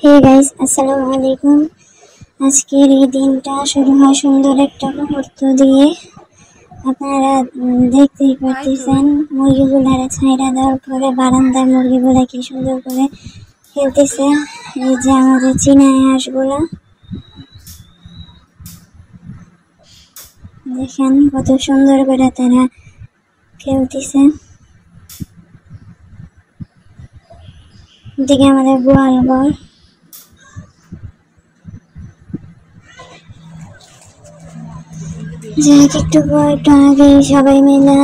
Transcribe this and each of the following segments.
Hey guys, আসসালামু আলাইকুম। আজকের এই দিনটা শুরু হয় সুন্দর একটা মুহূর্ত দিয়ে। আপনারা দেখতেই পারতেছেন মুরগিগুলারে ছাইড়া দেওয়ার পরে বারান্দার মুরগিগুলা কি সুন্দর করে খেলতেছে। এই যে আমাদের চীনা হাঁসগুলা, দেখেন কত সুন্দর করে তারা খেলতেছে। এদিকে আমাদের গোয়াল ঘর, যে একটু আগে সবাই মিলে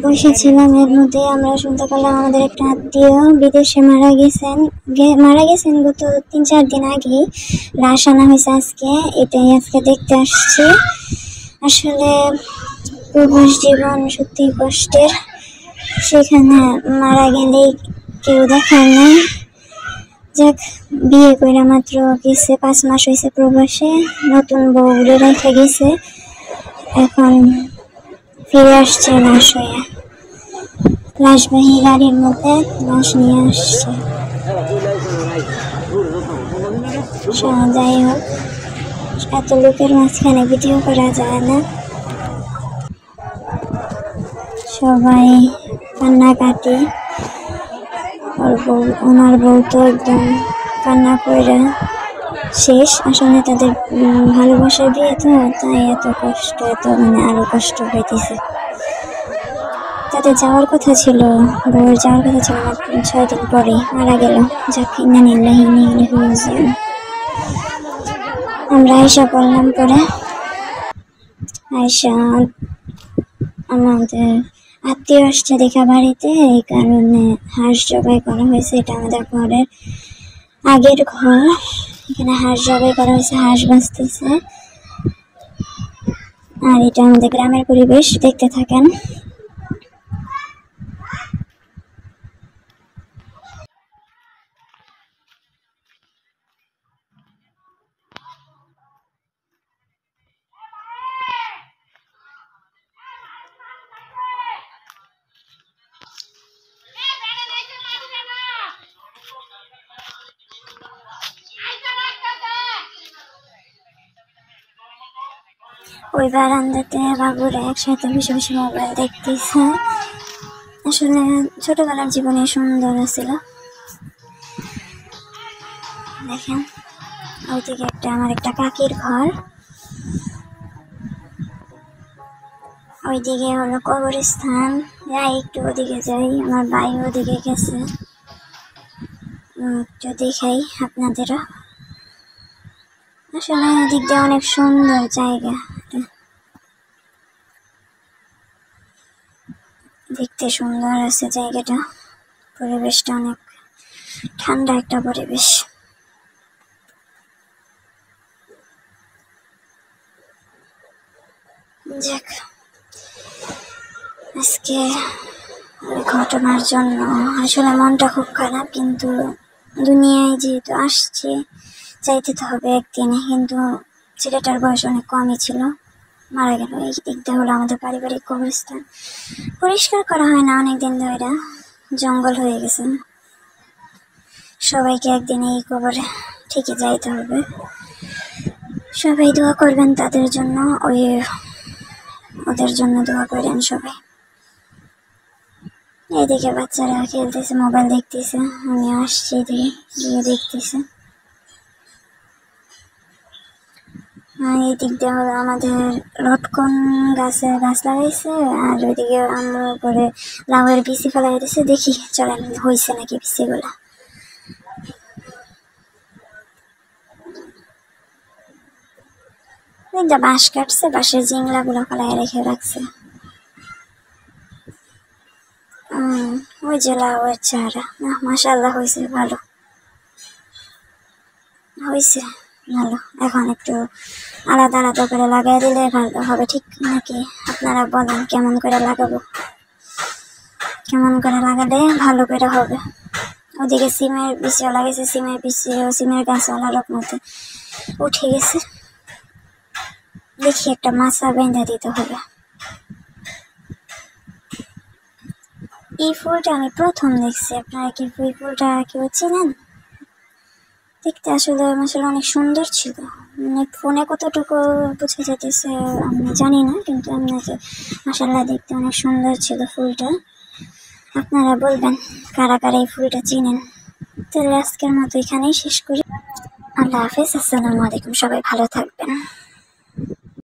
বসেছিলাম। এর মধ্যে আমরা শুনতে পেলাম আমাদের একটা আত্মীয় বিদেশে মারা গেছেন গত 3-4 দিন আগে। লাশ আনা হয়েছে আজকে, এটাই আজকে দেখতে আসছি। আসলে প্রবাস জীবন সত্যি কষ্টের, সেখানে মারা গেলেই কেউ দেখার নাই। যাক, বিয়ে করে মাত্র গেছে 5 মাস হয়েছে প্রবাসে, নতুন বউ রেখে গেছে, এখন ফিরে আসছে লাশ হয়ে। লাশবাহী গাড়ির মধ্যে লাশ নিয়ে আসছে। যাই হোক, এত লোকের মাঝখানে ভিডিও করা যায় না। সবাই কান্নাকাটি, ওনার বউ তো একদম কান্না করে শেষ। আসলে তাদের ভালোবাসার বিয়ে তো, তাই এত কষ্ট, আরো কষ্ট হইতেছে। তাদের যাওয়ার কথা ছিল, বউয়ের যাওয়ার কথা ছিল 6 দিন পরে মারা গেল। যাক, আমরা আয়সা পড়লাম। পরে আয়সা আমাদের আত্মীয় আসছে দেখা বাড়িতে, এই কারণে হাঁস জবাই করা হয়েছে। এটা আমাদের ঘরের আগের ঘর, এখানে হাঁস জবাই করা হয়েছে, হাঁস বাঁচতেছে। আর এটা আমাদের গ্রামের পরিবেশ, দেখতে থাকেন। ওই বারান্দাতে বাবুরা একসাথে বসে বসে মোবাইল দেখতেছে। আসলে ছোটবেলার জীবনে সুন্দর ছিল। দেখেন, ওইদিকে আমার একটা কাকির ঘর, ওইদিকে হলো কবরস্থান। যাই একটু ওদিকে যাই, আমার ভাই ওদিকে গেছে, একটু দেখাই আপনাদেরও। আসলে এদিক দিয়ে অনেক সুন্দর জায়গা, দেখতে সুন্দর আছে জায়গাটা, পরিবেশটা অনেক ঠান্ডা একটা পরিবেশ। যাক, আজকে ঘটনার জন্য আসলে মনটা খুব খারাপ, কিন্তু দুনিয়ায় যেহেতু আসছে চাইতে তো হবে একদিনে। কিন্তু ছেলেটার বয়স অনেক কমই ছিল, মারা গেল। এই দিকটা হলো আমাদের পারিবারিক কবরস্থান, পরিষ্কার করা হয় না অনেকদিন ধরে, জঙ্গল হয়ে গেছে। সবাইকে একদিন এই কবরে ঠিকই যাইতে হবে। সবাই দোয়া করবেন তাদের জন্য, ওদের জন্য দোয়া করেন সবাই। এইদিকে বাচ্চারা খেলতেছে, মোবাইল দেখতেছে, আমি আসছি এদিকে গিয়ে দেখতেছে। এই দিক দিয়ে হলো আমাদের লটকন গাছ লাগাইছে, আর ওইদিকে আম্মু করে লাউয়ের বিচি ফেলাই দিছে। দেখি চলেন হয়েছে নাকি বিচিগুলা। বাঁশ কাটছে, বাঁশের জিংলা গুলো ফেলাই রেখে রাখছে। ওই যে লাউয়ের চারা, মাশাআল্লাহ হয়েছে, ভালো হয়েছে, ভালো। এখন একটু আলাদা আলাদা করে লাগাই দিলে ভালো হবে, ঠিক নাকি? আপনারা বলেন কেমন করে লাগাবো, কেমন করে লাগালে ভালো করে হবে। ওদিকে সিমের বিচিও লাগাইছে, সিমের গাছওয়ালার মধ্যে উঠে গেছে। দেখি একটা মাছা বেঁধে দিতে হবে। এই ফুলটা আমি প্রথম দেখছি, আপনারা কি এই ফুলটা কেউ চেনেন? দেখতে আসলে আসলে অনেক সুন্দর ছিল। ফোনে কতটুকু বোঝা যেতেছে আমি জানি না, কিন্তু এমনিতে মাশাআল্লাহ দেখতে অনেক সুন্দর ছিল ফুলটা। আপনারা বলবেন কারা কারা এই ফুলটা চিনেন। তাহলে আজকের মতো এখানেই শেষ করি। আল্লাহ হাফেজ, আসসালামু আলাইকুম, সবাই ভালো থাকবেন।